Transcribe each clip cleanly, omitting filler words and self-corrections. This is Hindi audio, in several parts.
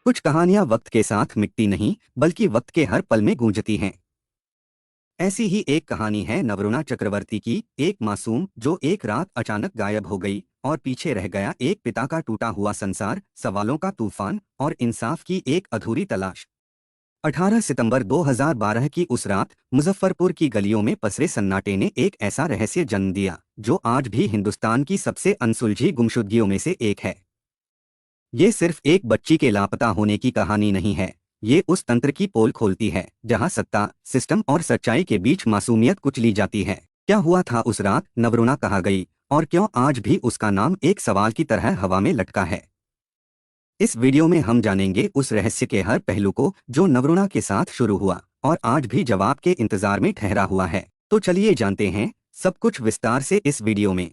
कुछ कहानियां वक्त के साथ मिटती नहीं बल्कि वक्त के हर पल में गूंजती हैं। ऐसी ही एक कहानी है नवरुणा चक्रवर्ती की, एक मासूम जो एक रात अचानक गायब हो गई और पीछे रह गया एक पिता का टूटा हुआ संसार, सवालों का तूफान और इंसाफ की एक अधूरी तलाश। 18 सितंबर 2012 की उस रात मुजफ्फरपुर की गलियों में पसरे सन्नाटे ने एक ऐसा रहस्य जन्म दिया जो आज भी हिंदुस्तान की सबसे अनसुलझी गुमशुदगियों में से एक है। ये सिर्फ एक बच्ची के लापता होने की कहानी नहीं है। ये उस तंत्र की पोल खोलती है जहां सत्ता, सिस्टम और सच्चाई के बीच मासूमियत कुचली जाती है। क्या हुआ था उस रात, नवरुणा कहाँ गई, और क्यों आज भी उसका नाम एक सवाल की तरह हवा में लटका है। इस वीडियो में हम जानेंगे उस रहस्य के हर पहलू को जो नवरुणा के साथ शुरू हुआ और आज भी जवाब के इंतजार में ठहरा हुआ है। तो चलिए जानते हैं सब कुछ विस्तार से इस वीडियो में।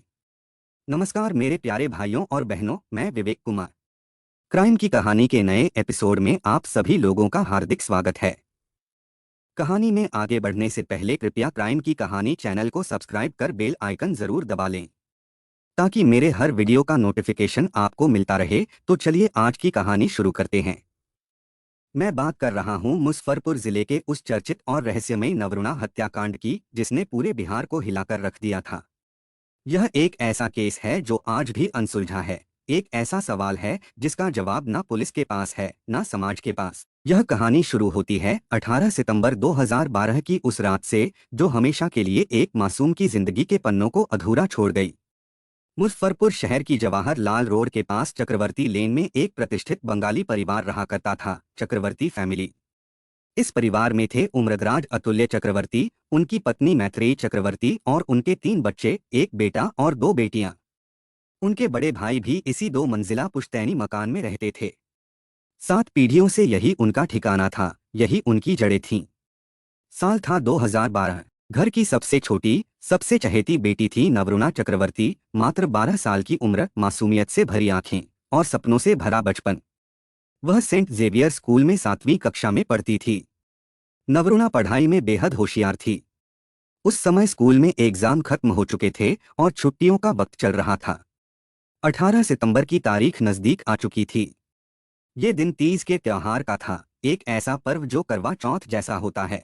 नमस्कार मेरे प्यारे भाइयों और बहनों, मैं विवेक कुमार। क्राइम की कहानी के नए एपिसोड में आप सभी लोगों का हार्दिक स्वागत है। कहानी में आगे बढ़ने से पहले कृपया क्राइम की कहानी चैनल को सब्सक्राइब कर बेल आइकन जरूर दबा लें ताकि मेरे हर वीडियो का नोटिफिकेशन आपको मिलता रहे। तो चलिए आज की कहानी शुरू करते हैं। मैं बात कर रहा हूं मुजफ्फरपुर जिले के उस चर्चित और रहस्यमयी नवरुणा हत्याकांड की जिसने पूरे बिहार को हिलाकर रख दिया था। यह एक ऐसा केस है जो आज भी अनसुलझा है। एक ऐसा सवाल है जिसका जवाब ना पुलिस के पास है ना समाज के पास। यह कहानी शुरू होती है 18 सितंबर 2012 की उस रात से जो हमेशा के लिए एक मासूम की जिंदगी के पन्नों को अधूरा छोड़ गई। मुजफ्फरपुर शहर की जवाहर लाल रोड के पास चक्रवर्ती लेन में एक प्रतिष्ठित बंगाली परिवार रहा करता था, चक्रवर्ती फैमिली। इस परिवार में थे उम्रदराज अतुल्य चक्रवर्ती, उनकी पत्नी मैत्रेयी चक्रवर्ती और उनके 3 बच्चे, एक बेटा और 2 बेटियां। उनके बड़े भाई भी इसी 2 मंजिला पुश्तैनी मकान में रहते थे। 7 पीढ़ियों से यही उनका ठिकाना था, यही उनकी जड़ें थीं। साल था 2012। घर की सबसे छोटी, सबसे चहेती बेटी थी नवरुणा चक्रवर्ती, मात्र 12 साल की उम्र, मासूमियत से भरी आंखें और सपनों से भरा बचपन। वह सेंट जेवियर स्कूल में 7वीं कक्षा में पढ़ती थी। नवरुणा पढ़ाई में बेहद होशियार थी। उस समय स्कूल में एग्जाम खत्म हो चुके थे और छुट्टियों का वक्त चल रहा था। 18 सितंबर की तारीख नजदीक आ चुकी थी। ये दिन तीज के त्योहार का था, एक ऐसा पर्व जो करवा चौथ जैसा होता है।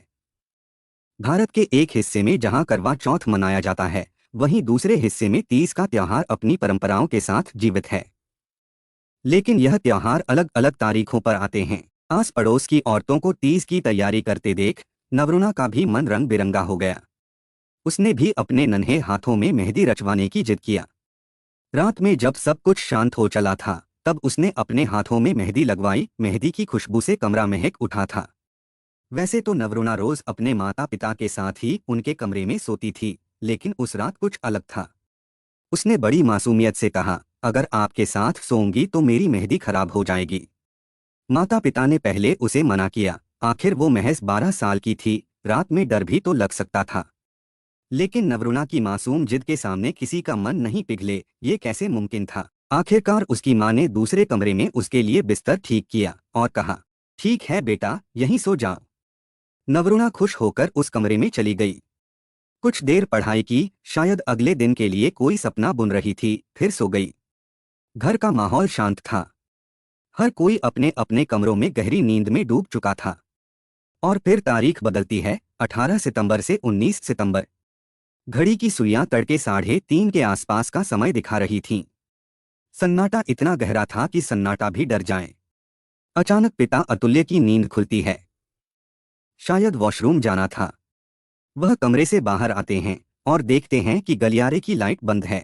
भारत के एक हिस्से में जहां करवा चौथ मनाया जाता है, वहीं दूसरे हिस्से में तीज का त्योहार अपनी परंपराओं के साथ जीवित है। लेकिन यह त्योहार अलग अलग तारीखों पर आते हैं। आस पड़ोस की औरतों को तीज की तैयारी करते देख नवरुणा का भी मन रंग बिरंगा हो गया। उसने भी अपने नन्हे हाथों में मेहंदी रचवाने की जिद किया। रात में जब सब कुछ शांत हो चला था, तब उसने अपने हाथों में मेहंदी लगवाई। मेहंदी की खुशबू से कमरा महक उठा था। वैसे तो नवरुणा रोज अपने माता पिता के साथ ही उनके कमरे में सोती थी, लेकिन उस रात कुछ अलग था। उसने बड़ी मासूमियत से कहा, अगर आपके साथ सोऊंगी तो मेरी मेहंदी खराब हो जाएगी। माता पिता ने पहले उसे मना किया, आखिर वो महज 12 साल की थी, रात में डर भी तो लग सकता था। लेकिन नवरुणा की मासूम जिद के सामने किसी का मन नहीं पिघले, ये कैसे मुमकिन था। आखिरकार उसकी माँ ने दूसरे कमरे में उसके लिए बिस्तर ठीक किया और कहा, ठीक है बेटा, यहीं सो जाओ। नवरुणा खुश होकर उस कमरे में चली गई। कुछ देर पढ़ाई की, शायद अगले दिन के लिए कोई सपना बुन रही थी, फिर सो गई। घर का माहौल शांत था। हर कोई अपने अपने कमरों में गहरी नींद में डूब चुका था। और फिर तारीख बदलती है, 18 सितंबर से 19 सितंबर। घड़ी की सुइयां तड़के 3:30 के आसपास का समय दिखा रही थीं। सन्नाटा इतना गहरा था कि सन्नाटा भी डर जाए। अचानक पिता अतुल्य की नींद खुलती है। शायद वॉशरूम जाना था। वह कमरे से बाहर आते हैं और देखते हैं कि गलियारे की लाइट बंद है।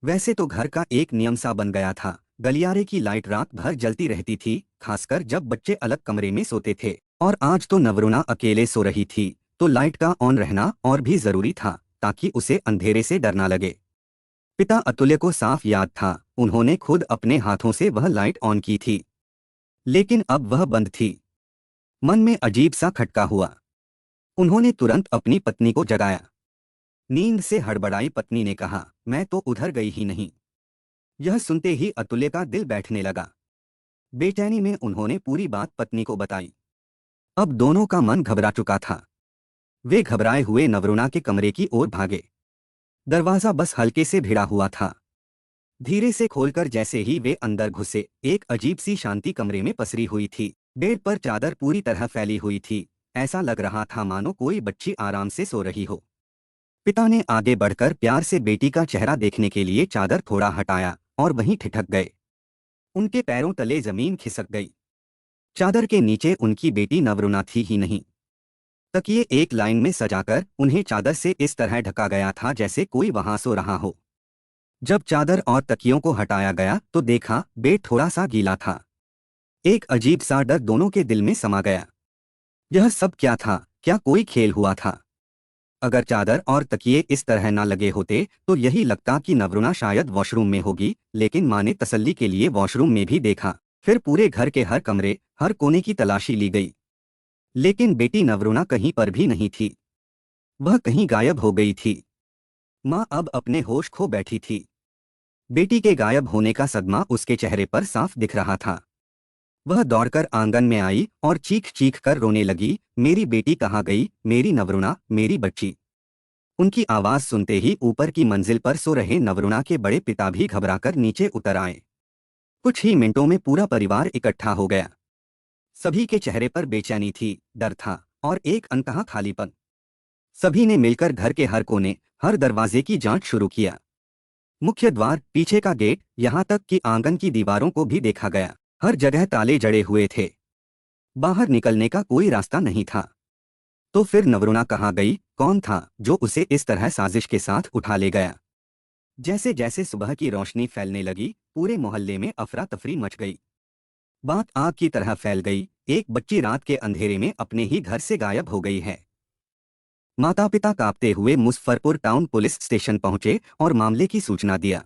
वैसे तो घर का एक नियम सा बन गया था, गलियारे की लाइट रात भर जलती रहती थी, खासकर जब बच्चे अलग कमरे में सोते थे। और आज तो नवरुणा अकेले सो रही थी, तो लाइट का ऑन रहना और भी जरूरी था ताकि उसे अंधेरे से डर ना लगे। पिता अतुल्य को साफ याद था, उन्होंने खुद अपने हाथों से वह लाइट ऑन की थी, लेकिन अब वह बंद थी। मन में अजीब सा खटका हुआ। उन्होंने तुरंत अपनी पत्नी को जगाया। नींद से हड़बड़ाई पत्नी ने कहा, मैं तो उधर गई ही नहीं। यह सुनते ही अतुल्य का दिल बैठने लगा। बेचैनी में उन्होंने पूरी बात पत्नी को बताई। अब दोनों का मन घबरा चुका था। वे घबराए हुए नवरुणा के कमरे की ओर भागे। दरवाजा बस हल्के से भिड़ा हुआ था। धीरे से खोलकर जैसे ही वे अंदर घुसे, एक अजीब सी शांति कमरे में पसरी हुई थी। बेड पर चादर पूरी तरह फैली हुई थी। ऐसा लग रहा था मानो कोई बच्ची आराम से सो रही हो। पिता ने आगे बढ़कर प्यार से बेटी का चेहरा देखने के लिए चादर थोड़ा हटाया और वहीं ठिठक गए। उनके पैरों तले जमीन खिसक गई। चादर के नीचे उनकी बेटी नवरुणा थी ही नहीं। तकिए एक लाइन में सजाकर उन्हें चादर से इस तरह ढका गया था जैसे कोई वहां सो रहा हो। जब चादर और तकियों को हटाया गया तो देखा बेड थोड़ा सा गीला था। एक अजीब सा डर दोनों के दिल में समा गया। यह सब क्या था? क्या कोई खेल हुआ था? अगर चादर और तकिए इस तरह ना लगे होते तो यही लगता कि नवरुणा शायद वॉशरूम में होगी, लेकिन माँ ने तसल्ली के लिए वॉशरूम में भी देखा। फिर पूरे घर के हर कमरे, हर कोने की तलाशी ली गई, लेकिन बेटी नवरुणा कहीं पर भी नहीं थी। वह कहीं गायब हो गई थी। माँ अब अपने होश खो बैठी थी। बेटी के गायब होने का सदमा उसके चेहरे पर साफ दिख रहा था। वह दौड़कर आंगन में आई और चीख चीख कर रोने लगी, मेरी बेटी कहाँ गई, मेरी नवरुणा, मेरी बच्ची। उनकी आवाज सुनते ही ऊपर की मंजिल पर सो रहे नवरुणा के बड़े पिता भी घबराकर नीचे उतर आए। कुछ ही मिनटों में पूरा परिवार इकट्ठा हो गया। सभी के चेहरे पर बेचैनी थी, डर था और एक अनकहा खालीपन। सभी ने मिलकर घर के हर कोने, हर दरवाजे की जांच शुरू किया। मुख्य द्वार, पीछे का गेट, यहाँ तक कि आंगन की दीवारों को भी देखा गया। हर जगह ताले जड़े हुए थे। बाहर निकलने का कोई रास्ता नहीं था। तो फिर नवरुणा कहाँ गई? कौन था जो उसे इस तरह साजिश के साथ उठा ले गया? जैसे जैसे सुबह की रोशनी फैलने लगी, पूरे मोहल्ले में अफरा तफरी मच गई। बात आग की तरह फैल गई। एक बच्ची रात के अंधेरे में अपने ही घर से गायब हो गई है। माता पिता कांपते हुए मुजफ्फरपुर टाउन पुलिस स्टेशन पहुंचे और मामले की सूचना दिया।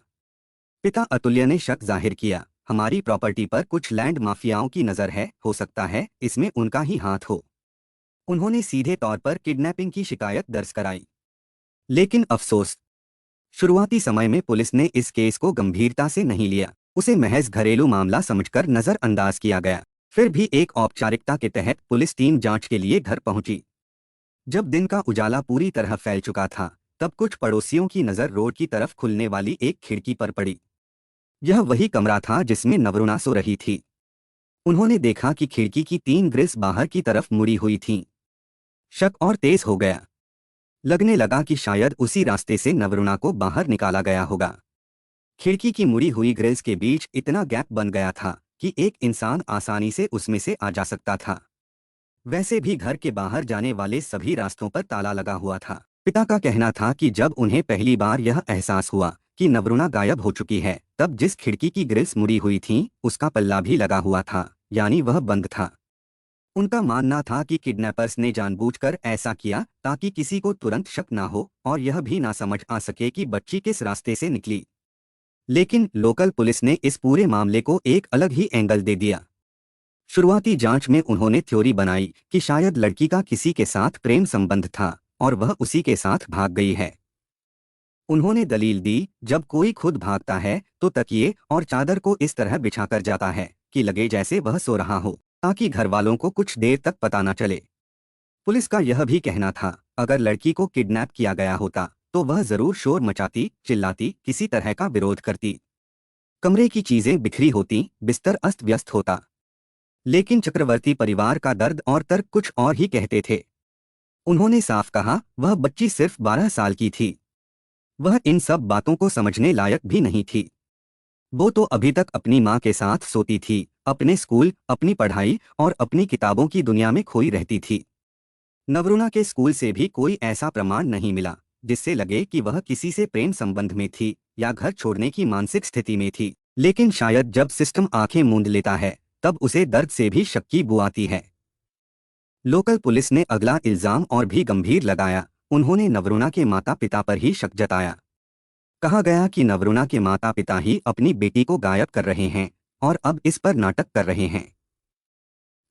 पिता अतुल्य ने शक जाहिर किया, हमारी प्रॉपर्टी पर कुछ लैंड माफियाओं की नजर है, हो सकता है इसमें उनका ही हाथ हो। उन्होंने सीधे तौर पर किडनैपिंग की शिकायत दर्ज कराई। लेकिन अफसोस, शुरुआती समय में पुलिस ने इस केस को गंभीरता से नहीं लिया। उसे महज घरेलू मामला समझकर नजरअंदाज किया गया। फिर भी एक औपचारिकता के तहत पुलिस टीम जांच के लिए घर पहुंची। जब दिन का उजाला पूरी तरह फैल चुका था, तब कुछ पड़ोसियों की नजर रोड की तरफ खुलने वाली एक खिड़की पर पड़ी। यह वही कमरा था जिसमें नवरुणा सो रही थी। उन्होंने देखा कि खिड़की की 3 ग्रिल्स बाहर की तरफ मुड़ी हुई थीं। शक और तेज हो गया। लगने लगा कि शायद उसी रास्ते से नवरुणा को बाहर निकाला गया होगा। खिड़की की मुड़ी हुई ग्रिल्स के बीच इतना गैप बन गया था कि एक इंसान आसानी से उसमें से आ जा सकता था। वैसे भी घर के बाहर जाने वाले सभी रास्तों पर ताला लगा हुआ था। पिता का कहना था कि जब उन्हें पहली बार यह एहसास हुआ कि नवरुणा गायब हो चुकी है, तब जिस खिड़की की ग्रिल्स मुड़ी हुई थीं, उसका पल्ला भी लगा हुआ था, यानी वह बंद था। उनका मानना था कि किडनैपर्स ने जानबूझकर ऐसा किया ताकि किसी को तुरंत शक ना हो और यह भी ना समझ आ सके कि बच्ची किस रास्ते से निकली। लेकिन लोकल पुलिस ने इस पूरे मामले को एक अलग ही एंगल दे दिया। शुरुआती जांच में उन्होंने थ्योरी बनाई कि शायद लड़की का किसी के साथ प्रेम संबंध था और वह उसी के साथ भाग गई है। उन्होंने दलील दी, जब कोई खुद भागता है तो तकिए और चादर को इस तरह बिछाकर जाता है कि लगे जैसे वह सो रहा हो, ताकि घरवालों को कुछ देर तक पता न चले। पुलिस का यह भी कहना था, अगर लड़की को किडनैप किया गया होता तो वह जरूर शोर मचाती, चिल्लाती, किसी तरह का विरोध करती। कमरे की चीजें बिखरी होती, बिस्तर अस्त व्यस्त होता। लेकिन चक्रवर्ती परिवार का दर्द और तर्क कुछ और ही कहते थे। उन्होंने साफ कहा, वह बच्ची सिर्फ 12 साल की थी। वह इन सब बातों को समझने लायक भी नहीं थी। वो तो अभी तक अपनी माँ के साथ सोती थी, अपने स्कूल, अपनी पढ़ाई और अपनी किताबों की दुनिया में खोई रहती थी। नवरुणा के स्कूल से भी कोई ऐसा प्रमाण नहीं मिला जिससे लगे कि वह किसी से प्रेम संबंध में थी या घर छोड़ने की मानसिक स्थिति में थी। लेकिन शायद जब सिस्टम आंखें मूंद लेता है, तब उसे दर्द से भी शक की बू आती है। लोकल पुलिस ने अगला इल्जाम और भी गंभीर लगाया। उन्होंने नवरुणा के माता पिता पर ही शक जताया। कहा गया कि नवरुणा के माता पिता ही अपनी बेटी को गायब कर रहे हैं और अब इस पर नाटक कर रहे हैं।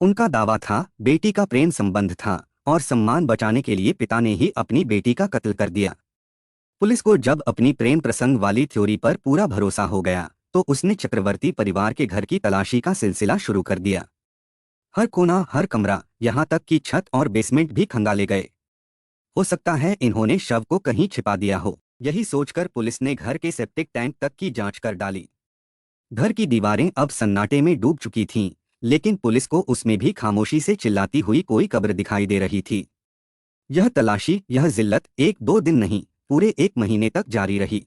उनका दावा था, बेटी का प्रेम संबंध था और सम्मान बचाने के लिए पिता ने ही अपनी बेटी का कत्ल कर दिया। पुलिस को जब अपनी प्रेम प्रसंग वाली थ्योरी पर पूरा भरोसा हो गया, तो उसने चक्रवर्ती परिवार के घर की तलाशी का सिलसिला शुरू कर दिया। हर कोना, हर कमरा, यहाँ तक कि छत और बेसमेंट भी खंगाले गए। हो सकता है इन्होंने शव को कहीं छिपा दिया हो। यही सोचकर पुलिस ने घर के सेप्टिक टैंक तक की जांच कर डाली। घर की दीवारें अब सन्नाटे में डूब चुकी थीं, लेकिन पुलिस को उसमें भी खामोशी से चिल्लाती हुई कोई कब्र दिखाई दे रही थी। यह तलाशी, यह जिल्लत 1-2 दिन नहीं, पूरे 1 महीने तक जारी रही।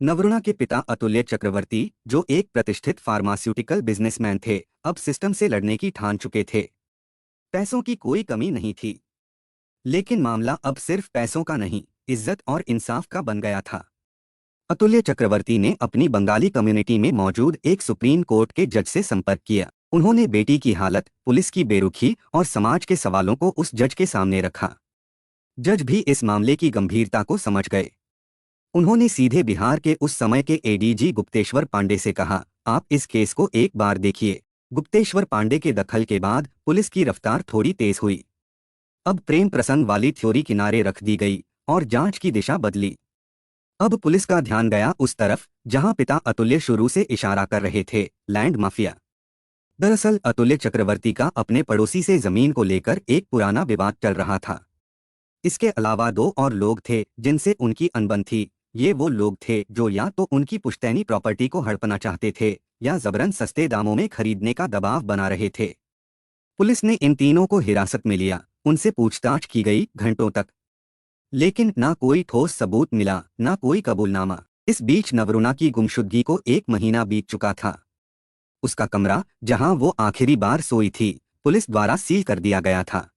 नवरुणा के पिता अतुल्य चक्रवर्ती, जो एक प्रतिष्ठित फार्मास्यूटिकल बिजनेसमैन थे, अब सिस्टम से लड़ने की ठान चुके थे। पैसों की कोई कमी नहीं थी, लेकिन मामला अब सिर्फ पैसों का नहीं, इज्जत और इंसाफ का बन गया था। अतुल्य चक्रवर्ती ने अपनी बंगाली कम्युनिटी में मौजूद एक सुप्रीम कोर्ट के जज से संपर्क किया। उन्होंने बेटी की हालत, पुलिस की बेरुखी और समाज के सवालों को उस जज के सामने रखा। जज भी इस मामले की गंभीरता को समझ गए। उन्होंने सीधे बिहार के उस समय के एडीजी गुप्तेश्वर पांडे से कहा, आप इस केस को एक बार देखिए। गुप्तेश्वर पांडे के दखल के बाद पुलिस की रफ्तार थोड़ी तेज हुई। अब प्रेम प्रसंग वाली थ्योरी किनारे रख दी गई और जांच की दिशा बदली। अब पुलिस का ध्यान गया उस तरफ जहां पिता अतुल्य शुरू से इशारा कर रहे थे, लैंड माफिया। दरअसल अतुल्य चक्रवर्ती का अपने पड़ोसी से जमीन को लेकर एक पुराना विवाद चल रहा था। इसके अलावा 2 और लोग थे जिनसे उनकी अनबन थी। ये वो लोग थे जो या तो उनकी पुश्तैनी प्रॉपर्टी को हड़पना चाहते थे या जबरन सस्ते दामों में खरीदने का दबाव बना रहे थे। पुलिस ने इन तीनों को हिरासत में लिया, उनसे पूछताछ की गई घंटों तक, लेकिन ना कोई ठोस सबूत मिला, ना कोई कबूलनामा। इस बीच नवरुणा की गुमशुदगी को 1 महीना बीत चुका था। उसका कमरा, जहां वो आखिरी बार सोई थी, पुलिस द्वारा सील कर दिया गया था।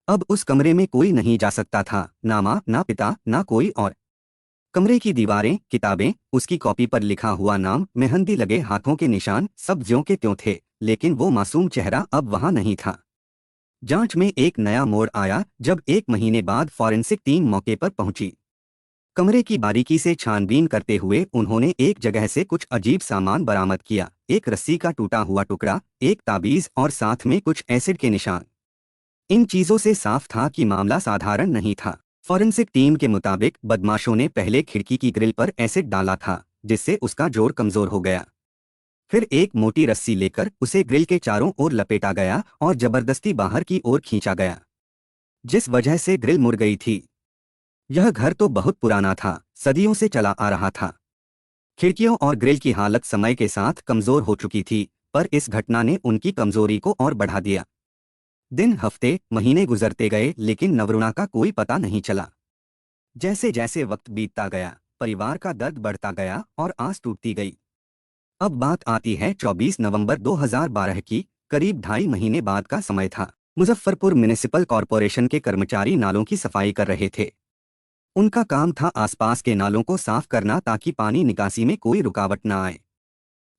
अब उस कमरे में कोई नहीं जा सकता था, ना माँ, ना पिता, ना कोई और। कमरे की दीवारें, किताबें, उसकी कॉपी पर लिखा हुआ नाम, मेहंदी लगे हाथों के निशान, सब ज्यों के त्यों थे, लेकिन वो मासूम चेहरा अब वहां नहीं था। जांच में एक नया मोड़ आया जब 1 महीने बाद फॉरेंसिक टीम मौके पर पहुंची। कमरे की बारीकी से छानबीन करते हुए उन्होंने एक जगह से कुछ अजीब सामान बरामद किया, एक रस्सी का टूटा हुआ टुकड़ा, एक ताबीज और साथ में कुछ एसिड के निशान। इन चीजों से साफ था कि मामला साधारण नहीं था। फॉरेंसिक टीम के मुताबिक बदमाशों ने पहले खिड़की की ग्रिल पर एसिड डाला था, जिससे उसका जोर कमजोर हो गया। फिर एक मोटी रस्सी लेकर उसे ग्रिल के चारों ओर लपेटा गया और जबरदस्ती बाहर की ओर खींचा गया, जिस वजह से ग्रिल मुड़ गई थी। यह घर तो बहुत पुराना था, सदियों से चला आ रहा था। खिड़कियों और ग्रिल की हालत समय के साथ कमजोर हो चुकी थी, पर इस घटना ने उनकी कमजोरी को और बढ़ा दिया। दिन, हफ्ते, महीने गुजरते गए, लेकिन नवरुणा का कोई पता नहीं चला। जैसे जैसे वक्त बीतता गया, परिवार का दर्द बढ़ता गया और आस टूटती गई। अब बात आती है 24 नवंबर 2012 की। करीब 2.5 महीने बाद का समय था। मुजफ्फरपुर म्युनिसिपल कॉरपोरेशन के कर्मचारी नालों की सफाई कर रहे थे। उनका काम था आसपास के नालों को साफ करना ताकि पानी निकासी में कोई रुकावट न आए।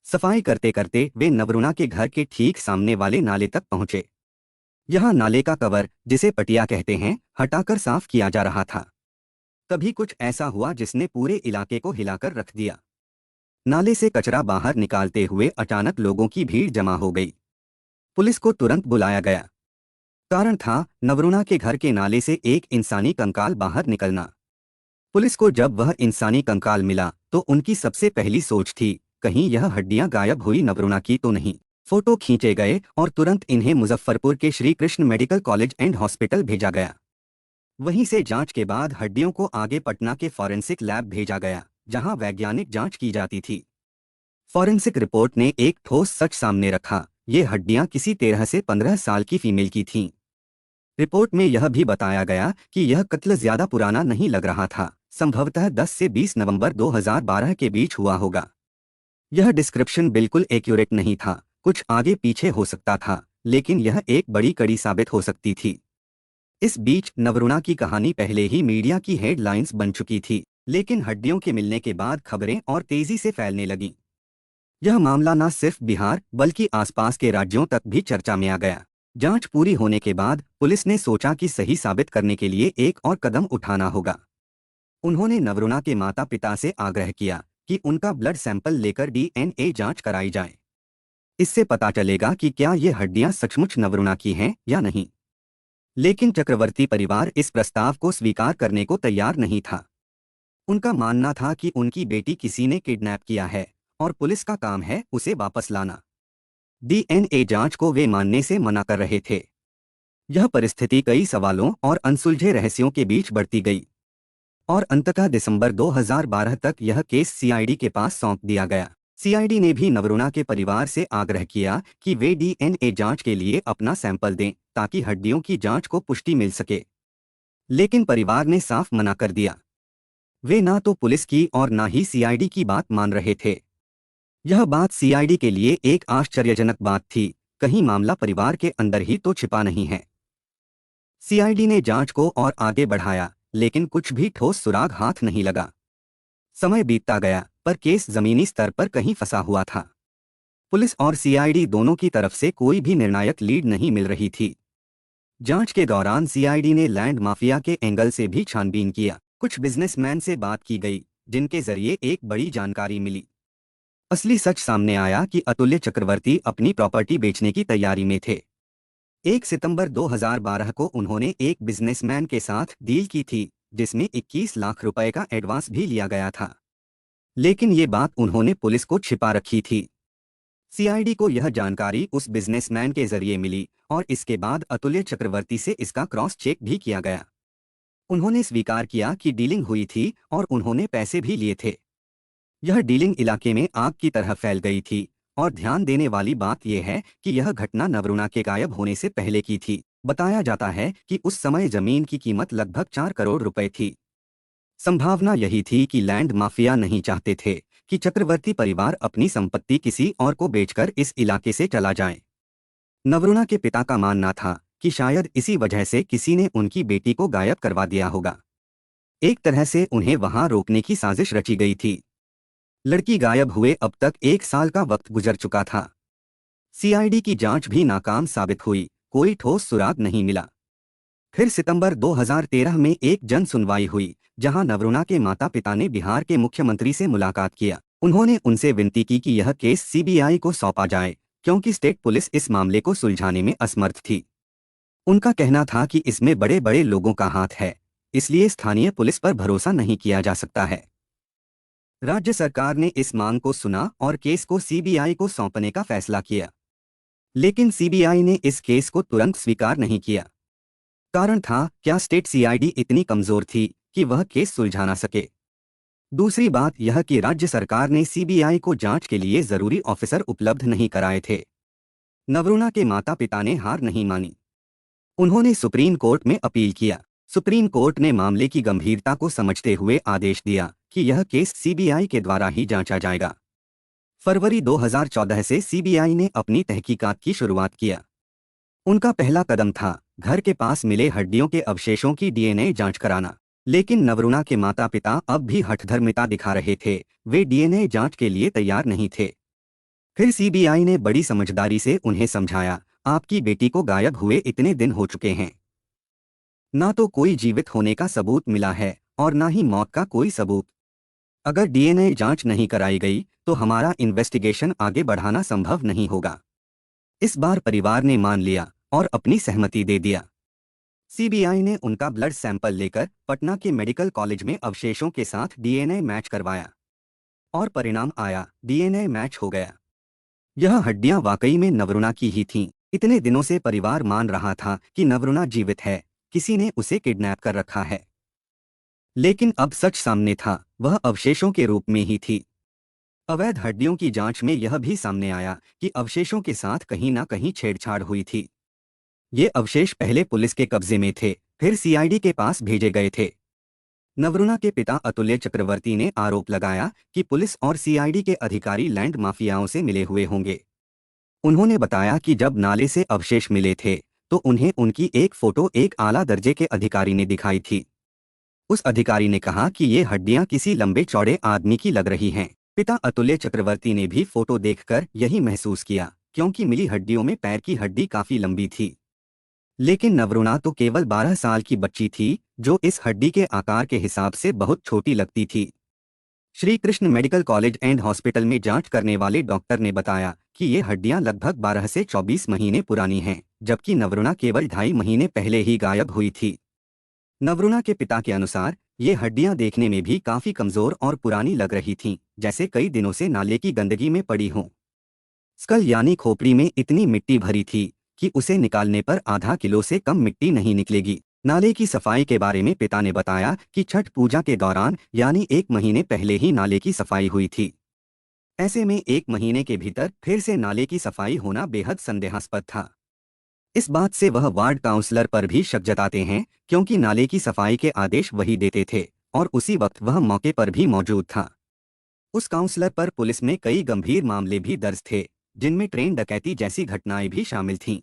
सफाई करते करते वे नवरुणा के घर के ठीक सामने वाले नाले तक पहुंचे। यहाँ नाले का कवर, जिसे पटिया कहते हैं, हटाकर साफ किया जा रहा था। तभी कुछ ऐसा हुआ जिसने पूरे इलाके को हिलाकर रख दिया। नाले से कचरा बाहर निकालते हुए अचानक लोगों की भीड़ जमा हो गई। पुलिस को तुरंत बुलाया गया। कारण था नवरुणा के घर के नाले से एक इंसानी कंकाल बाहर निकलना। पुलिस को जब वह इंसानी कंकाल मिला तो उनकी सबसे पहली सोच थी, कहीं यह हड्डियां गायब हुई नवरुणा की तो नहीं। फोटो खींचे गए और तुरंत इन्हें मुजफ्फरपुर के Shri Krishna medical college and hospital भेजा गया। वहीं से जांच के बाद हड्डियों को आगे पटना के फॉरेंसिक लैब भेजा गया, जहां वैज्ञानिक जांच की जाती थी। फॉरेंसिक रिपोर्ट ने एक ठोस सच सामने रखा, ये हड्डियां किसी 13 से 15 साल की फीमेल की थीं। रिपोर्ट में यह भी बताया गया कि यह कत्ल ज्यादा पुराना नहीं लग रहा था, संभवतः 10 से 20 नवंबर 2012 के बीच हुआ होगा। यह डिस्क्रिप्शन बिल्कुल एक्यूरेट नहीं था, कुछ आगे पीछे हो सकता था, लेकिन यह एक बड़ी कड़ी साबित हो सकती थी। इस बीच नवरुणा की कहानी पहले ही मीडिया की हेडलाइंस बन चुकी थी, लेकिन हड्डियों के मिलने के बाद खबरें और तेजी से फैलने लगीं। यह मामला न सिर्फ बिहार बल्कि आसपास के राज्यों तक भी चर्चा में आ गया। जांच पूरी होने के बाद पुलिस ने सोचा कि सही साबित करने के लिए एक और कदम उठाना होगा। उन्होंने नवरुणा के माता पिता से आग्रह किया कि उनका ब्लड सैंपल लेकर डीएनए जांच कराई जाए। इससे पता चलेगा कि क्या ये हड्डियां सचमुच नवरुणा की हैं या नहीं। लेकिन चक्रवर्ती परिवार इस प्रस्ताव को स्वीकार करने को तैयार नहीं था। उनका मानना था कि उनकी बेटी किसी ने किडनैप किया है और पुलिस का काम है उसे वापस लाना। डीएनए जांच को वे मानने से मना कर रहे थे। यह परिस्थिति कई सवालों और अनसुलझे रहस्यों के बीच बढ़ती गई। और अंततः दिसंबर 2012 तक यह केस सीआईडी के पास सौंप दिया गया। सीआईडी ने भी नवरुणा के परिवार से आग्रह किया कि वे डीएनए जांच के लिए अपना सैंपल दें ताकि हड्डियों की जांच को पुष्टि मिल सके, लेकिन परिवार ने साफ मना कर दिया। वे ना तो पुलिस की और ना ही सीआईडी की बात मान रहे थे। यह बात सीआईडी के लिए एक आश्चर्यजनक बात थी, कहीं मामला परिवार के अंदर ही तो छिपा नहीं है। सीआईडी ने जांच को और आगे बढ़ाया, लेकिन कुछ भी ठोस सुराग हाथ नहीं लगा। समय बीतता गया, पर केस जमीनी स्तर पर कहीं फंसा हुआ था। पुलिस और सीआईडी दोनों की तरफ से कोई भी निर्णायक लीड नहीं मिल रही थी। जांच के दौरान सीआईडी ने लैंड माफिया के एंगल से भी छानबीन किया। कुछ बिजनेसमैन से बात की गई, जिनके जरिए एक बड़ी जानकारी मिली। असली सच सामने आया कि अतुल्य चक्रवर्ती अपनी प्रॉपर्टी बेचने की तैयारी में थे। 1 सितंबर 2012 को उन्होंने एक बिजनेसमैन के साथ डील की थी, जिसमें 21 लाख रुपए का एडवांस भी लिया गया था। लेकिन ये बात उन्होंने पुलिस को छिपा रखी थी। सीआईडी को यह जानकारी उस बिजनेसमैन के जरिए मिली और इसके बाद अतुल्य चक्रवर्ती से इसका क्रॉस चेक भी किया गया। उन्होंने स्वीकार किया कि डीलिंग हुई थी और उन्होंने पैसे भी लिए थे। यह डीलिंग इलाके में आग की तरह फैल गई थी और ध्यान देने वाली बात यह है कि यह घटना नवरुणा के गायब होने से पहले की थी। बताया जाता है कि उस समय जमीन की कीमत लगभग 4 करोड़ रुपए थी। संभावना यही थी कि लैंड माफिया नहीं चाहते थे कि चक्रवर्ती परिवार अपनी संपत्ति किसी और को बेचकर इस इलाके से चला जाए। नवरुणा के पिता का मानना था कि शायद इसी वजह से किसी ने उनकी बेटी को गायब करवा दिया होगा। एक तरह से उन्हें वहां रोकने की साजिश रची गई थी। लड़की गायब हुए अब तक 1 साल का वक्त गुजर चुका था। सीआईडी की जांच भी नाकाम साबित हुई, कोई ठोस सुराग नहीं मिला। फिर सितंबर 2013 में एक जन सुनवाई हुई, जहां नवरुणा के माता पिता ने बिहार के मुख्यमंत्री से मुलाकात किया। उन्होंने उनसे विनती की कि यह केस सीबीआई को सौंपा जाए, क्योंकि स्टेट पुलिस इस मामले को सुलझाने में असमर्थ थी। उनका कहना था कि इसमें बड़े बड़े लोगों का हाथ है, इसलिए स्थानीय पुलिस पर भरोसा नहीं किया जा सकता है। राज्य सरकार ने इस मांग को सुना और केस को सीबीआई को सौंपने का फैसला किया। लेकिन सीबीआई ने इस केस को तुरंत स्वीकार नहीं किया। कारण था, क्या स्टेट सीआईडी इतनी कमजोर थी कि वह केस सुलझा ना सके? दूसरी बात यह कि राज्य सरकार ने सीबीआई को जांच के लिए जरूरी ऑफिसर उपलब्ध नहीं कराए थे। नवरुणा के माता पिता ने हार नहीं मानी। उन्होंने सुप्रीम कोर्ट में अपील किया। सुप्रीम कोर्ट ने मामले की गंभीरता को समझते हुए आदेश दिया कि यह केस सीबीआई के द्वारा ही जांचा जाएगा। फरवरी 2014 से सीबीआई ने अपनी तहकीकात की शुरुआत किया। उनका पहला कदम था घर के पास मिले हड्डियों के अवशेषों की डीएनए जांच कराना। लेकिन नवरुणा के माता पिता अब भी हठधर्मिता दिखा रहे थे, वे डीएनए जांच के लिए तैयार नहीं थे। फिर सीबीआई ने बड़ी समझदारी से उन्हें समझाया, आपकी बेटी को गायब हुए इतने दिन हो चुके हैं। ना तो कोई जीवित होने का सबूत मिला है और ना ही मौत का कोई सबूत। अगर डीएनए जांच नहीं कराई गई तो हमारा इन्वेस्टिगेशन आगे बढ़ाना संभव नहीं होगा। इस बार परिवार ने मान लिया और अपनी सहमति दे दिया। सीबीआई ने उनका ब्लड सैंपल लेकर पटना के मेडिकल कॉलेज में अवशेषों के साथ डीएनए मैच करवाया और परिणाम आया, डीएनए मैच हो गया। यह हड्डियां वाकई में नवरुणा की ही थीं। इतने दिनों से परिवार मान रहा था कि नवरुणा जीवित है, किसी ने उसे किडनैप कर रखा है। लेकिन अब सच सामने था, वह अवशेषों के रूप में ही थी। अवैध हड्डियों की जांच में यह भी सामने आया कि अवशेषों के साथ कहीं ना कहीं छेड़छाड़ हुई थी। ये अवशेष पहले पुलिस के कब्जे में थे, फिर सीआईडी के पास भेजे गए थे। नवरुणा के पिता अतुल्य चक्रवर्ती ने आरोप लगाया कि पुलिस और सीआईडी के अधिकारी लैंड माफियाओं से मिले हुए होंगे। उन्होंने बताया कि जब नाले से अवशेष मिले थे तो उन्हें उनकी एक फोटो एक आला दर्जे के अधिकारी ने दिखाई थी। उस अधिकारी ने कहा कि ये हड्डियां किसी लंबे चौड़े आदमी की लग रही हैं। पिता अतुल्य चक्रवर्ती ने भी फोटो देखकर यही महसूस किया, क्योंकि मिली हड्डियों में पैर की हड्डी काफी लंबी थी। लेकिन नवरुणा तो केवल 12 साल की बच्ची थी, जो इस हड्डी के आकार के हिसाब से बहुत छोटी लगती थी। Shri Krishna medical college and hospital में जांच करने वाले डॉक्टर ने बताया कि ये हड्डियां लगभग 12 से 24 महीने पुरानी हैं, जबकि नवरुणा केवल 2.5 महीने पहले ही गायब हुई थी। नवरुणा के पिता के अनुसार ये हड्डियां देखने में भी काफी कमजोर और पुरानी लग रही थीं, जैसे कई दिनों से नाले की गंदगी में पड़ी हों। स्कल यानी खोपड़ी में इतनी मिट्टी भरी थी कि उसे निकालने पर आधा किलो से कम मिट्टी नहीं निकलेगी। नाले की सफाई के बारे में पिता ने बताया कि छठ पूजा के दौरान यानी 1 महीने पहले ही नाले की सफाई हुई थी। ऐसे में 1 महीने के भीतर फिर से नाले की सफाई होना बेहद संदेहास्पद था। इस बात से वह वार्ड काउंसलर पर भी शक जताते हैं, क्योंकि नाले की सफाई के आदेश वही देते थे और उसी वक्त वह मौके पर भी मौजूद था। उस काउंसलर पर पुलिस में कई गंभीर मामले भी दर्ज थे, जिनमें ट्रेन डकैती जैसी घटनाएं भी शामिल थीं।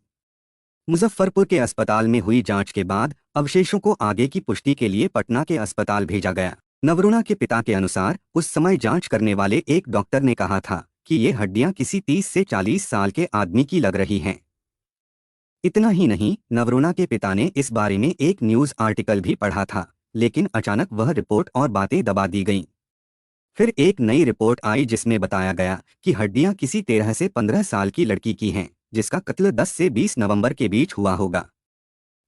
मुजफ्फरपुर के अस्पताल में हुई जांच के बाद अवशेषों को आगे की पुष्टि के लिए पटना के अस्पताल भेजा गया। नवरुणा के पिता के अनुसार उस समय जांच करने वाले एक डॉक्टर ने कहा था कि ये हड्डियां किसी 30 से 40 साल के आदमी की लग रही हैं। इतना ही नहीं, नवरुणा के पिता ने इस बारे में एक न्यूज आर्टिकल भी पढ़ा था, लेकिन अचानक वह रिपोर्ट और बातें दबा दी गईं। फिर एक नई रिपोर्ट आई जिसमें बताया गया कि हड्डियां किसी 13 से 15 साल की लड़की की हैं, जिसका कत्ल 10 से 20 नवंबर के बीच हुआ होगा।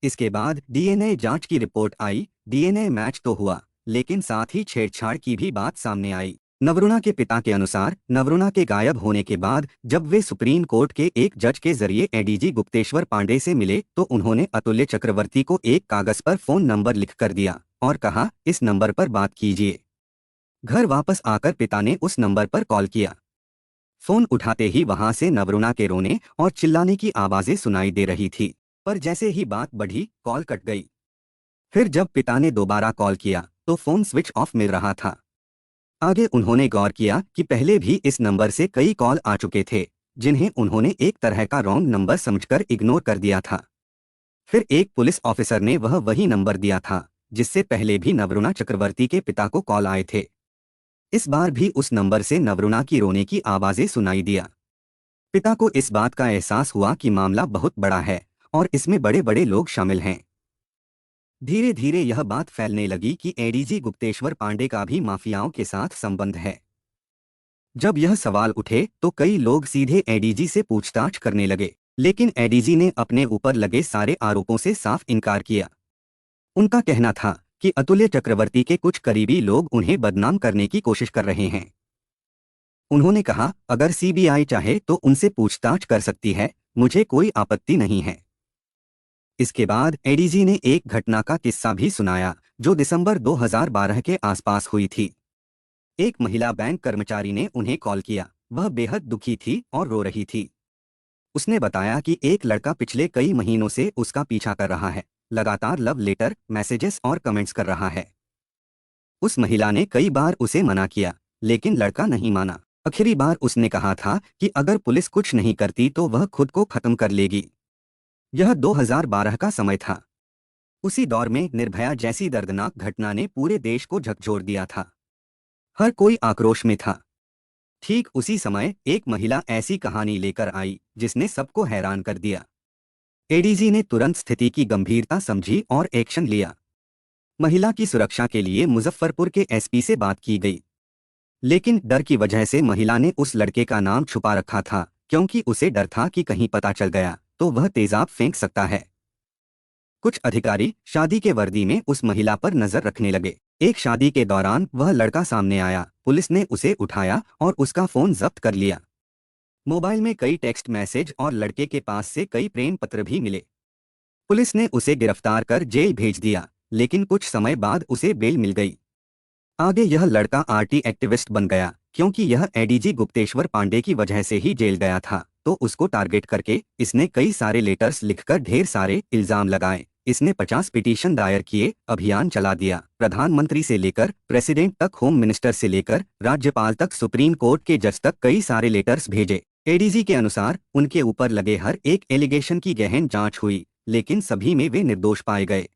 इसके बाद डीएनए जांच की रिपोर्ट आई। डीएनए मैच तो हुआ, लेकिन साथ ही छेड़छाड़ की भी बात सामने आई। नवरुणा के पिता के अनुसार नवरुणा के गायब होने के बाद जब वे सुप्रीम कोर्ट के एक जज के जरिए एडीजी गुप्तेश्वर पांडे से मिले तो उन्होंने अतुल्य चक्रवर्ती को एक कागज पर फोन नंबर लिख कर दिया और कहा, इस नंबर पर बात कीजिए। घर वापस आकर पिता ने उस नंबर पर कॉल किया। फोन उठाते ही वहां से नवरुणा के रोने और चिल्लाने की आवाजें सुनाई दे रही थी, पर जैसे ही बात बढ़ी कॉल कट गई। फिर जब पिता ने दोबारा कॉल किया तो फोन स्विच ऑफ मिल रहा था। आगे उन्होंने गौर किया कि पहले भी इस नंबर से कई कॉल आ चुके थे, जिन्हें उन्होंने एक तरह का रॉन्ग नंबर समझकर इग्नोर कर दिया था। फिर एक पुलिस ऑफिसर ने वही नंबर दिया था जिससे पहले भी नवरुणा चक्रवर्ती के पिता को कॉल आए थे। इस बार भी उस नंबर से नवरुणा की रोने की आवाजें सुनाई दिया। पिता को इस बात का एहसास हुआ कि मामला बहुत बड़ा है और इसमें बड़े बड़े लोग शामिल हैं। धीरे धीरे यह बात फैलने लगी कि एडीजी गुप्तेश्वर पांडे का भी माफियाओं के साथ संबंध है। जब यह सवाल उठे तो कई लोग सीधे एडीजी से पूछताछ करने लगे, लेकिन एडीजी ने अपने ऊपर लगे सारे आरोपों से साफ इनकार किया। उनका कहना था कि अतुल्य चक्रवर्ती के कुछ करीबी लोग उन्हें बदनाम करने की कोशिश कर रहे हैं। उन्होंने कहा, अगर सीबीआई चाहे तो उनसे पूछताछ कर सकती है, मुझे कोई आपत्ति नहीं है। इसके बाद एडीजी ने एक घटना का किस्सा भी सुनाया जो दिसंबर 2012 के आसपास हुई थी। एक महिला बैंक कर्मचारी ने उन्हें कॉल किया। वह बेहद दुखी थी और रो रही थी। उसने बताया कि एक लड़का पिछले कई महीनों से उसका पीछा कर रहा है, लगातार लव लेटर, मैसेजेस और कमेंट्स कर रहा है। उस महिला ने कई बार उसे मना किया, लेकिन लड़का नहीं माना। आखिरी बार उसने कहा था कि अगर पुलिस कुछ नहीं करती तो वह खुद को खत्म कर लेगी। यह 2012 का समय था। उसी दौर में निर्भया जैसी दर्दनाक घटना ने पूरे देश को झकझोर दिया था। हर कोई आक्रोश में था। ठीक उसी समय एक महिला ऐसी कहानी लेकर आई जिसने सबको हैरान कर दिया। एडीजी ने तुरंत स्थिति की गंभीरता समझी और एक्शन लिया। महिला की सुरक्षा के लिए मुजफ्फरपुर के एसपी से बात की गई, लेकिन डर की वजह से महिला ने उस लड़के का नाम छुपा रखा था, क्योंकि उसे डर था कि कहीं पता चल गया तो वह तेजाब फेंक सकता है। कुछ अधिकारी शादी के वर्दी में उस महिला पर नजर रखने लगे। एक शादी के दौरान वह लड़का सामने आया, पुलिस ने उसे उठाया और उसका फोन जब्त कर लिया। मोबाइल में कई टेक्स्ट मैसेज और लड़के के पास से कई प्रेम पत्र भी मिले। पुलिस ने उसे गिरफ्तार कर जेल भेज दिया, लेकिन कुछ समय बाद उसे बेल मिल गई। आगे यह लड़का आरटी एक्टिविस्ट बन गया, क्योंकि यह एडीजी गुप्तेश्वर पांडे की वजह से ही जेल गया था, तो उसको टारगेट करके इसने कई सारे लेटर्स लिखकर ढेर सारे इल्जाम लगाए। इसने 50 पिटीशन दायर किए, अभियान चला दिया। प्रधानमंत्री से लेकर प्रेसिडेंट तक, होम मिनिस्टर से लेकर राज्यपाल तक, सुप्रीम कोर्ट के जज तक कई सारे लेटर्स भेजे। एडीजी के अनुसार उनके ऊपर लगे हर एक एलिगेशन की गहन जांच हुई, लेकिन सभी में वे निर्दोष पाए गए।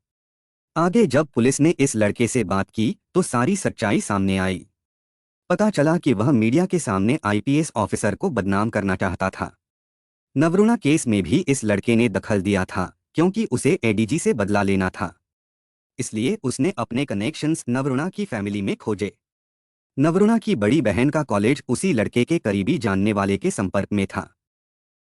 आगे जब पुलिस ने इस लड़के से बात की तो सारी सच्चाई सामने आई। पता चला कि वह मीडिया के सामने आईपीएस ऑफिसर को बदनाम करना चाहता था। नवरुणा केस में भी इस लड़के ने दखल दिया था, क्योंकि उसे एडीजी से बदला लेना था। इसलिए उसने अपने कनेक्शंस नवरुणा की फैमिली में खोजे। नवरुणा की बड़ी बहन का कॉलेज उसी लड़के के करीबी जानने वाले के संपर्क में था।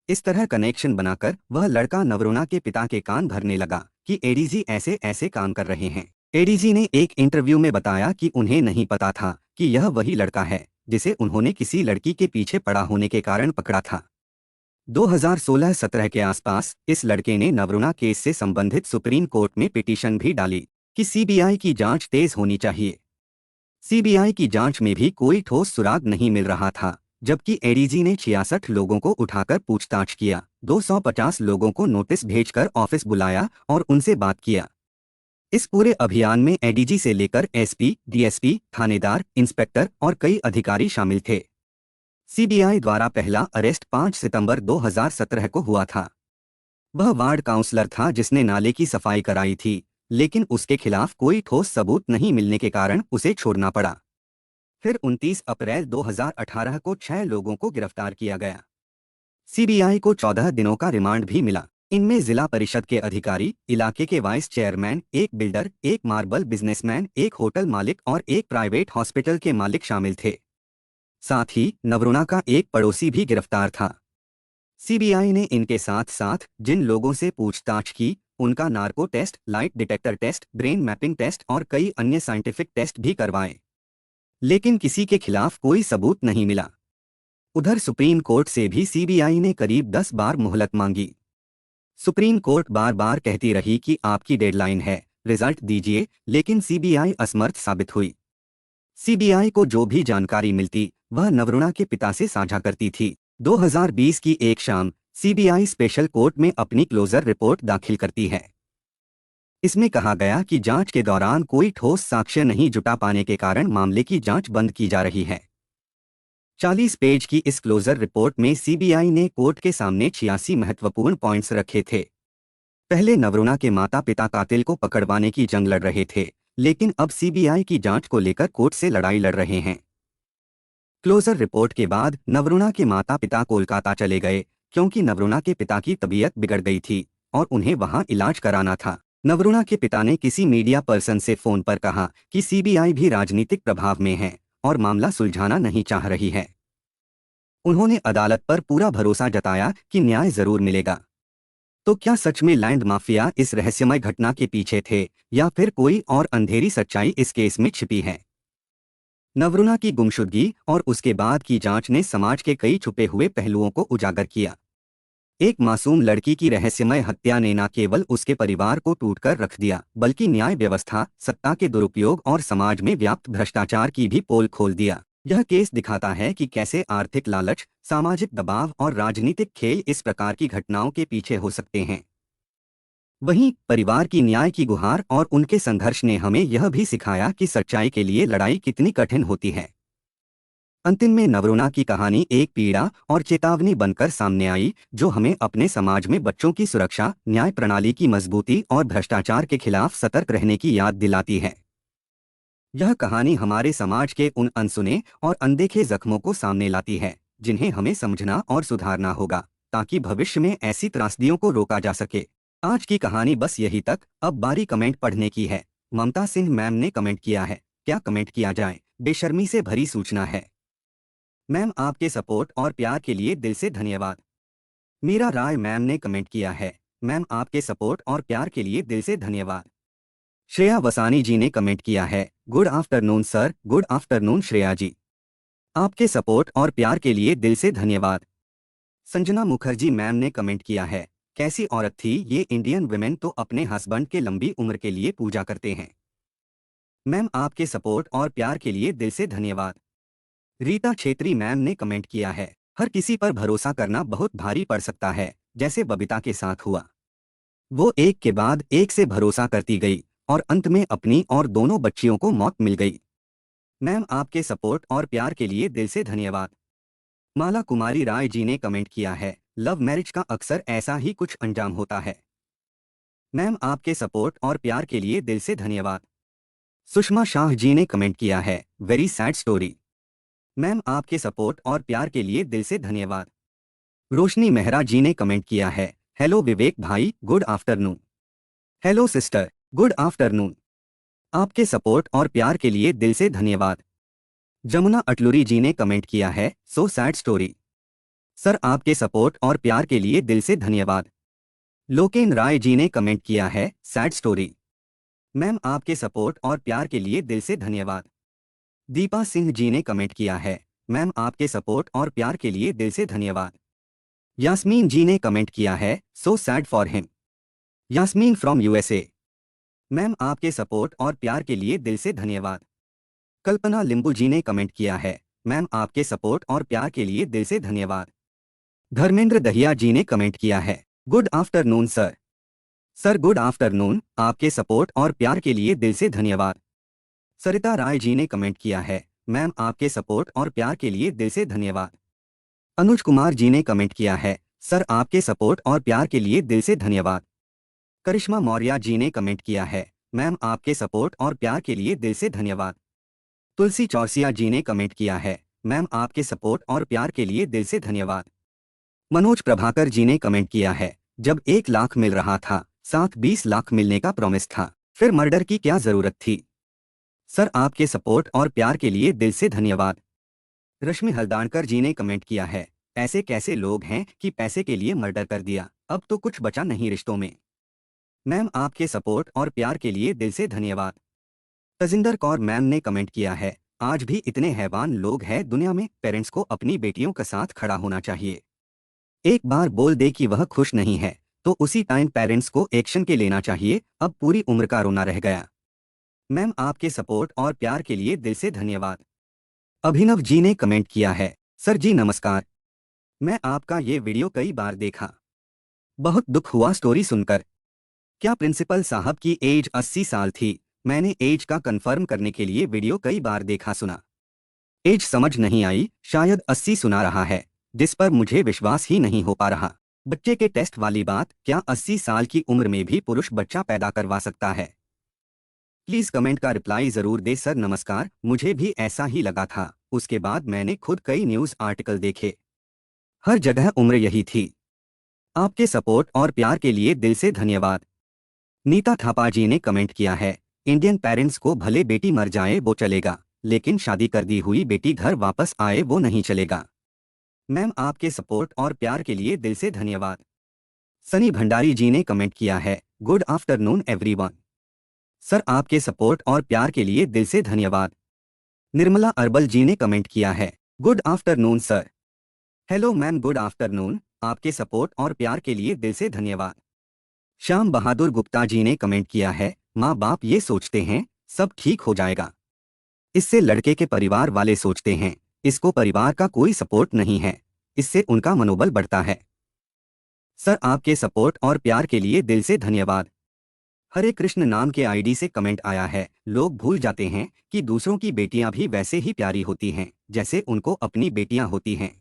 इस तरह कनेक्शन बनाकर वह लड़का नवरुणा के पिता के कान भरने लगा कि एडीजी ऐसे ऐसे काम कर रहे हैं। एडीजी ने एक इंटरव्यू में बताया कि उन्हें नहीं पता था कि यह वही लड़का है जिसे उन्होंने किसी लड़की के पीछे पड़ा होने के कारण पकड़ा था। 2016-17 के आसपास इस लड़के ने नवरुणा केस से संबंधित सुप्रीम कोर्ट में पिटीशन भी डाली कि सीबीआई की जांच तेज होनी चाहिए। सीबीआई की जांच में भी कोई ठोस सुराग नहीं मिल रहा था, जबकि एडीजी ने 66 लोगों को उठाकर पूछताछ किया, 250 लोगों को नोटिस भेजकर ऑफिस बुलाया और उनसे बात किया। इस पूरे अभियान में एडीजी से लेकर एसपी, डीएसपी, थानेदार, इंस्पेक्टर और कई अधिकारी शामिल थे। सीबीआई द्वारा पहला अरेस्ट 5 सितंबर 2017 को हुआ था। वह वार्ड काउंसलर था जिसने नाले की सफाई कराई थी, लेकिन उसके खिलाफ कोई ठोस सबूत नहीं मिलने के कारण उसे छोड़ना पड़ा। फिर 29 अप्रैल 2018 को 6 लोगों को गिरफ्तार किया गया। सीबीआई को 14 दिनों का रिमांड भी मिला। इनमें जिला परिषद के अधिकारी, इलाके के वाइस चेयरमैन, एक बिल्डर, एक मार्बल बिजनेसमैन, एक होटल मालिक और एक प्राइवेट हॉस्पिटल के मालिक शामिल थे। साथ ही नवरुणा का एक पड़ोसी भी गिरफ्तार था। सीबीआई ने इनके साथ साथ जिन लोगों से पूछताछ की, उनका narco test, lie detector test, brain mapping test और कई अन्य साइंटिफिक टेस्ट भी करवाए, लेकिन किसी के खिलाफ कोई सबूत नहीं मिला। उधर सुप्रीम कोर्ट से भी सीबीआई ने करीब 10 बार मोहलत मांगी। सुप्रीम कोर्ट बार बार कहती रही कि आपकी डेडलाइन है, रिजल्ट दीजिए, लेकिन सीबीआई असमर्थ साबित हुई। सीबीआई को जो भी जानकारी मिलती, वह नवरुणा के पिता से साझा करती थी। 2020 की एक शाम सीबीआई स्पेशल कोर्ट में अपनी क्लोजर रिपोर्ट दाखिल करती है। इसमें कहा गया कि जांच के दौरान कोई ठोस साक्ष्य नहीं जुटा पाने के कारण मामले की जांच बंद की जा रही है। 40 पेज की इस क्लोजर रिपोर्ट में सीबीआई ने कोर्ट के सामने 86 महत्वपूर्ण पॉइंट्स रखे थे। पहले नवरुणा के माता पिता कातिल को पकड़वाने की जंग लड़ रहे थे, लेकिन अब सीबीआई की जांच को लेकर कोर्ट से लड़ाई लड़ रहे हैं। क्लोजर रिपोर्ट के बाद नवरुणा के माता पिता कोलकाता चले गए, क्योंकि नवरुणा के पिता की तबीयत बिगड़ गई थी और उन्हें वहां इलाज कराना था। नवरुणा के पिता ने किसी मीडिया पर्सन से फोन पर कहा कि सीबीआई भी राजनीतिक प्रभाव में है और मामला सुलझाना नहीं चाह रही है। उन्होंने अदालत पर पूरा भरोसा जताया कि न्याय जरूर मिलेगा। तो क्या सच में लैंड माफिया इस रहस्यमय घटना के पीछे थे, या फिर कोई और अंधेरी सच्चाई इस केस में छिपी है? नवरुणा की गुमशुदगी और उसके बाद की जांच ने समाज के कई छुपे हुए पहलुओं को उजागर किया। एक मासूम लड़की की रहस्यमय हत्या ने न केवल उसके परिवार को टूटकर रख दिया, बल्कि न्याय व्यवस्था, सत्ता के दुरुपयोग और समाज में व्याप्त भ्रष्टाचार की भी पोल खोल दिया। यह केस दिखाता है कि कैसे आर्थिक लालच, सामाजिक दबाव और राजनीतिक खेल इस प्रकार की घटनाओं के पीछे हो सकते हैं। वहीं परिवार की न्याय की गुहार और उनके संघर्ष ने हमें यह भी सिखाया कि सच्चाई के लिए लड़ाई कितनी कठिन होती है। अंतिम में नवरुणा की कहानी एक पीड़ा और चेतावनी बनकर सामने आई, जो हमें अपने समाज में बच्चों की सुरक्षा, न्याय प्रणाली की मजबूती और भ्रष्टाचार के खिलाफ सतर्क रहने की याद दिलाती है। यह कहानी हमारे समाज के उन अनसुने और अनदेखे जख्मों को सामने लाती है, जिन्हें हमें समझना और सुधारना होगा, ताकि भविष्य में ऐसी त्रासदियों को रोका जा सके। आज की कहानी बस यही तक। अब बारी कमेंट पढ़ने की है। ममता सिंह मैम ने कमेंट किया है, क्या कमेंट किया जाए, बेशर्मी से भरी सूचना है। मैम आपके सपोर्ट और प्यार के लिए दिल से धन्यवाद। मीरा राय मैम ने कमेंट किया है, मैम आपके सपोर्ट और प्यार के लिए दिल से धन्यवाद। श्रेया वसानी जी ने कमेंट किया है, good afternoon sir, good afternoon Shreya ji. आपके सपोर्ट और प्यार के लिए दिल से धन्यवाद। संजना मुखर्जी मैम ने कमेंट किया है, कैसी औरत थी ये, इंडियन वुमेन तो अपने हस्बैंड के लंबी उम्र के लिए पूजा करते हैं। मैम आपके सपोर्ट और प्यार के लिए दिल से धन्यवाद। रीता छेत्री मैम ने कमेंट किया है, हर किसी पर भरोसा करना बहुत भारी पड़ सकता है, जैसे बबीता के साथ हुआ। वो एक के बाद एक से भरोसा करती गई और अंत में अपनी और दोनों बच्चियों को मौत मिल गई। मैम आपके सपोर्ट और प्यार के लिए दिल से धन्यवाद। माला कुमारी राय जी ने कमेंट किया है, लव मैरिज का अक्सर ऐसा ही कुछ अंजाम होता है। मैम आपके सपोर्ट और प्यार के लिए दिल से धन्यवाद। सुषमा शाह जी ने कमेंट किया है, वेरी सैड स्टोरी। मैम आपके सपोर्ट और प्यार के लिए दिल से धन्यवाद। रोशनी मेहरा जी ने कमेंट किया है, हेलो विवेक भाई, good afternoon. Hello sister, good afternoon. आपके सपोर्ट और प्यार के लिए दिल से धन्यवाद। जमुना अटलुरी जी ने कमेंट किया है, सो सैड स्टोरी। सर आपके सपोर्ट और प्यार के लिए दिल से धन्यवाद। लोकेन राय जी ने कमेंट किया है, सैड स्टोरी। मैम आपके सपोर्ट और प्यार के लिए दिल से धन्यवाद। दीपा सिंह जी ने कमेंट किया है, मैम आपके सपोर्ट और प्यार के लिए दिल से धन्यवाद। यास्मीन जी ने कमेंट किया है, so sad for him. Yasmin from USA. Ma'am आपके सपोर्ट और प्यार के लिए दिल से धन्यवाद। कल्पना लिंबू जी ने कमेंट किया है, मैम आपके सपोर्ट और प्यार के लिए दिल से धन्यवाद। धर्मेंद्र दहिया जी ने कमेंट किया है, good afternoon sir. Sir good afternoon, आपके सपोर्ट और प्यार के लिए दिल से धन्यवाद। सरिता राय जी ने कमेंट किया है, मैम आपके सपोर्ट और प्यार के लिए दिल से धन्यवाद। अनुज कुमार जी ने कमेंट किया है, सर आपके सपोर्ट और प्यार के लिए दिल से धन्यवाद। करिश्मा मौर्य जी ने कमेंट किया है, मैम आपके सपोर्ट और प्यार के लिए दिल से धन्यवाद। तुलसी चौरसिया जी ने कमेंट किया है, मैम आपके सपोर्ट और प्यार के लिए दिल से धन्यवाद। मनोज प्रभाकर जी ने कमेंट किया है, जब 1 लाख मिल रहा था, साथ 20 लाख मिलने का प्रॉमिस था, फिर मर्डर की क्या जरूरत थी। सर आपके सपोर्ट और प्यार के लिए दिल से धन्यवाद। रश्मि हल्दाणकर जी ने कमेंट किया है, ऐसे कैसे लोग हैं कि पैसे के लिए मर्डर कर दिया, अब तो कुछ बचा नहीं रिश्तों में। मैम आपके सपोर्ट और प्यार के लिए दिल से धन्यवाद। तजिंदर कौर मैम ने कमेंट किया है, आज भी इतने हैवान लोग हैं दुनिया में, पेरेंट्स को अपनी बेटियों के साथ खड़ा होना चाहिए। एक बार बोल दे कि वह खुश नहीं है तो उसी टाइम पेरेंट्स को एक्शन के लेना चाहिए, अब पूरी उम्र का रोना रह गया। मैम आपके सपोर्ट और प्यार के लिए दिल से धन्यवाद। अभिनव जी ने कमेंट किया है, सर जी नमस्कार। मैं आपका ये वीडियो कई बार देखा, बहुत दुख हुआ स्टोरी सुनकर। क्या प्रिंसिपल साहब की एज 80 साल थी। मैंने एज का कंफर्म करने के लिए वीडियो कई बार देखा सुना, एज समझ नहीं आई, शायद 80 सुना रहा है, जिस पर मुझे विश्वास ही नहीं हो पा रहा। बच्चे के टेस्ट वाली बात, क्या 80 साल की उम्र में भी पुरुष बच्चा पैदा करवा सकता है। प्लीज कमेंट का रिप्लाई जरूर दे सर नमस्कार। मुझे भी ऐसा ही लगा था, उसके बाद मैंने खुद कई न्यूज आर्टिकल देखे, हर जगह उम्र यही थी। आपके सपोर्ट और प्यार के लिए दिल से धन्यवाद। नीता थापा जी ने कमेंट किया है, इंडियन पेरेंट्स को भले बेटी मर जाए वो चलेगा, लेकिन शादी कर दी हुई बेटी घर वापस आए वो नहीं चलेगा। मैम आपके सपोर्ट और प्यार के लिए दिल से धन्यवाद। सनी भंडारी जी ने कमेंट किया है, गुड आफ्टरनून एवरीवन। सर आपके सपोर्ट और प्यार के लिए दिल से धन्यवाद। निर्मला अरबल जी ने कमेंट किया है, good afternoon sir. Hello ma'am good afternoon, आपके सपोर्ट और प्यार के लिए दिल से धन्यवाद। श्याम बहादुर गुप्ता जी ने कमेंट किया है, माँ बाप ये सोचते हैं सब ठीक हो जाएगा, इससे लड़के के परिवार वाले सोचते हैं इसको परिवार का कोई सपोर्ट नहीं है, इससे उनका मनोबल बढ़ता है। सर आपके सपोर्ट और प्यार के लिए दिल से धन्यवाद। हरे कृष्ण नाम के आईडी से कमेंट आया है, लोग भूल जाते हैं कि दूसरों की बेटियां भी वैसे ही प्यारी होती हैं जैसे उनको अपनी बेटियां होती हैं।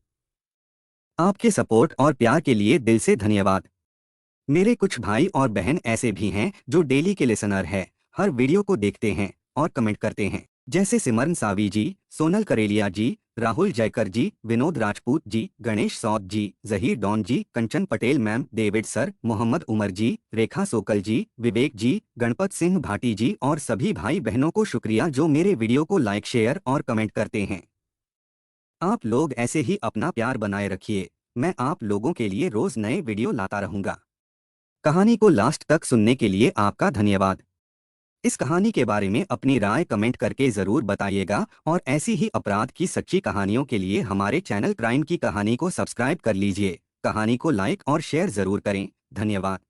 आपके सपोर्ट और प्यार के लिए दिल से धन्यवाद। मेरे कुछ भाई और बहन ऐसे भी हैं जो डेली के लिसनर हैं, हर वीडियो को देखते हैं और कमेंट करते हैं, जैसे Simran Savi ji, Sonal Karelia ji, Rahul Jaykar ji, Vinod Rajput ji, Ganesh Saud ji, Zaheer Don ji, Kanchan Patel ma'am, David sir, Mohammad Umar ji, Rekha Sokal ji, Vivek ji, Ganpat Singh Bhati ji और सभी भाई बहनों को शुक्रिया जो मेरे वीडियो को लाइक शेयर और कमेंट करते हैं। आप लोग ऐसे ही अपना प्यार बनाए रखिए, मैं आप लोगों के लिए रोज नए वीडियो लाता रहूंगा। कहानी को लास्ट तक सुनने के लिए आपका धन्यवाद। इस कहानी के बारे में अपनी राय कमेंट करके ज़रूर बताइएगा और ऐसी ही अपराध की सच्ची कहानियों के लिए हमारे चैनल क्राइम की कहानी को सब्सक्राइब कर लीजिए। कहानी को लाइक और शेयर ज़रूर करें। धन्यवाद।